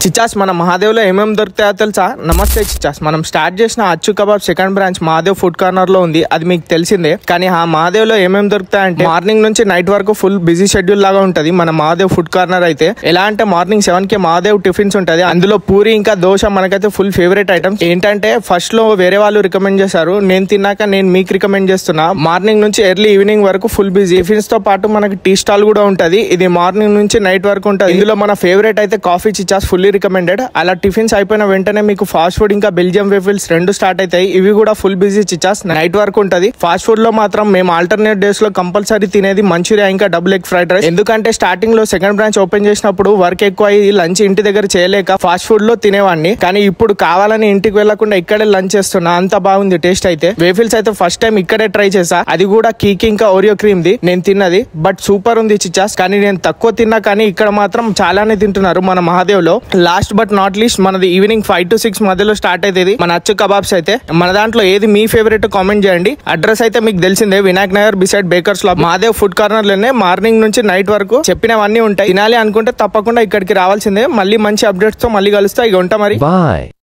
చిచాస్ మన మహాదేవ్ లో ఏమేమి దొరుకుతాయో తెలుసా? నమస్తే చిచాస్. మనం స్టార్ట్ చేసిన అచ్చు kebab second branch Mahadev food corner లో ఉంది, అది మీకు తెలిసిందే. కానీ ఆ మహాదేవ్ లో ఏమేమి దొరుకుతాయంటే మార్నింగ్ నుంచి నైట్ వరకు ఫుల్ బిజీ షెడ్యూల్ లాగా ఉంటది మన మహాదేవ్ ఫుడ్ కార్నర్ అయితే. ఎలా అంటే మార్నింగ్ 7 కి మహాదేవ్ టిఫిన్స్ ఉంటది, అందులో పూరి ఇంకా దోశ మనకైతే ఫుల్ ఫేవరెట్ ఐటమ్స్. ఏంటంటే ఫస్ట్ లో వేరే వాళ్ళు రికమెండ్ చేశారు, నేను తిన్నాక నేను మీకు రికమెండ్ చేస్తున్నా. మార్నింగ్ నుంచి ఎర్లీ ఈవినింగ్ వరకు ఫుల్ బిజీ. టిఫిన్స్ తో పాటు మనకి టీ స్టాల్ కూడా ఉంటది, ఇది మార్నింగ్ నుంచి నైట్ వరకు ఉంటది. ఇందులో మన ఫేవరెట్ అయితే కాఫీ చిచాస్, ఫుల్లీ రికమెండెడ్. అలా టిఫిన్స్ అయిపోయిన వెంటనే మీకు ఫాస్ట్ ఫుడ్ ఇంకా బెల్జియం వేఫిల్స్ రెండు స్టార్ట్ అవుతాయి, ఇవి కూడా ఫుల్ బిజీ చిచాస్, నైట్ వరకు ఉంటది. ఫాస్ట్ ఫుడ్ లో మాత్రం మేము ఆల్టర్నేట్ డేస్ లో కంపల్సరీ తినేది మంచూరియా ఇంకా డబుల్ ఎగ్ ఫ్రైడ్ రైస్. ఎందుకంటే స్టార్టింగ్ లో సెకండ్ బ్రాంచ్ ఓపెన్ చేసినప్పుడు వర్క్ ఎక్కువ అయ్యి లంచ్ ఇంటి దగ్గర చేయలేక ఫాస్ట్ ఫుడ్ లో తినేవాడిని. కానీ ఇప్పుడు కావాలని ఇంటికి వెళ్లకుండా ఇక్కడే లంచ్ చేస్తున్నా, అంత బాగుంది టేస్ట్ అయితే. వేఫిల్స్ అయితే ఫస్ట్ టైం ఇక్కడే ట్రై చేసా, అది కూడా కీకి ఇంకా ఓరియో క్రీమ్ ది నేను తిన్నది, బట్ సూపర్ ఉంది చిచాస్. కానీ నేను తక్కువ తిన్నా, కానీ ఇక్కడ మాత్రం చాలానే తింటున్నారు మన మహాదేవ్ లో. లాస్ట్ బట్ నాట్ లీస్ట్ మనది ఈవినింగ్ 5 to 6 మధ్యలో స్టార్ట్ అవుతుంది మన అచ్చు కబాబ్స్ అయితే. మన దాంట్లో ఏది మీ ఫేవరెట్ కామెంట్ చేయండి. అడ్రస్ అయితే మీకు తెలిసిందే, వినాయక్ నగర్ బిసైడ్ బేకర్స్ లో మహాదేవ్ ఫుడ్ కార్నర్ లోనే మార్నింగ్ నుంచి నైట్ వరకు చెప్పినవన్నీ ఉంటాయి. తినాలి అనుకుంటే తప్పకుండా ఇక్కడికి రావాల్సిందే. మళ్ళీ మంచి అప్డేట్స్ తో మళ్ళీ కలుస్తా. ఇక ఉంటా మరి. బాయ్.